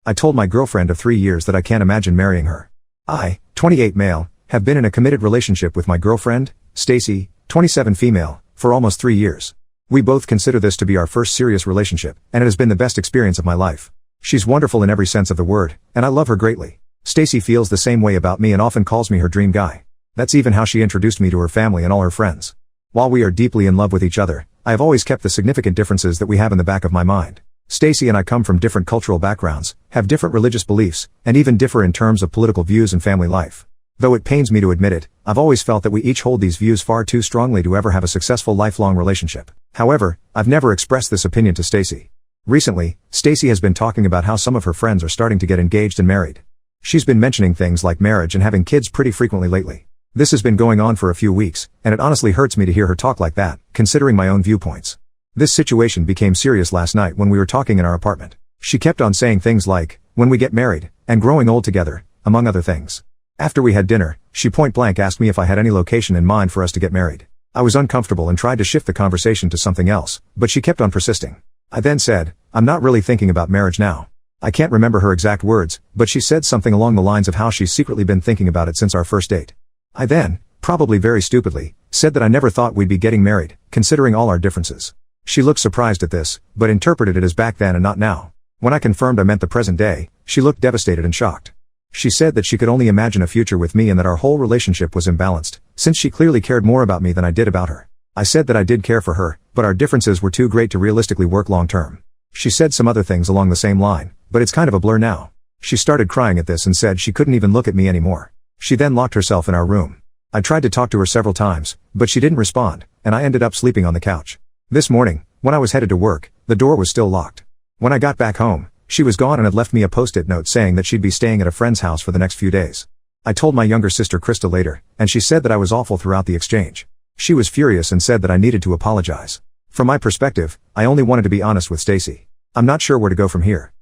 I told my girlfriend of 3 years that I can't imagine marrying her. I, 28 male, have been in a committed relationship with my girlfriend, Stacy, 27 female, for almost 3 years. We both consider this to be our first serious relationship, and it has been the best experience of my life. She's wonderful in every sense of the word, and I love her greatly. Stacy feels the same way about me and often calls me her dream guy. That's even how she introduced me to her family and all her friends. While we are deeply in love with each other, I have always kept the significant differences that we have in the back of my mind. Stacy and I come from different cultural backgrounds, have different religious beliefs, and even differ in terms of political views and family life. Though it pains me to admit it, I've always felt that we each hold these views far too strongly to ever have a successful lifelong relationship. However, I've never expressed this opinion to Stacy. Recently, Stacy has been talking about how some of her friends are starting to get engaged and married. She's been mentioning things like marriage and having kids pretty frequently lately. This has been going on for a few weeks, and it honestly hurts me to hear her talk like that, considering my own viewpoints. This situation became serious last night when we were talking in our apartment. She kept on saying things like, when we get married, and growing old together, among other things. After we had dinner, she point blank asked me if I had any location in mind for us to get married. I was uncomfortable and tried to shift the conversation to something else, but she kept on persisting. I then said, I'm not really thinking about marriage now. I can't remember her exact words, but she said something along the lines of how she's secretly been thinking about it since our first date. I then, probably very stupidly, said that I never thought we'd be getting married, considering all our differences. She looked surprised at this, but interpreted it as back then and not now. When I confirmed I meant the present day, she looked devastated and shocked. She said that she could only imagine a future with me and that our whole relationship was imbalanced, since she clearly cared more about me than I did about her. I said that I did care for her, but our differences were too great to realistically work long term. She said some other things along the same line, but it's kind of a blur now. She started crying at this and said she couldn't even look at me anymore. She then locked herself in our room. I tried to talk to her several times, but she didn't respond, and I ended up sleeping on the couch. This morning, when I was headed to work, the door was still locked. When I got back home, she was gone and had left me a post-it note saying that she'd be staying at a friend's house for the next few days. I told my younger sister Krista later, and she said that I was awful throughout the exchange. She was furious and said that I needed to apologize. From my perspective, I only wanted to be honest with Stacy. I'm not sure where to go from here.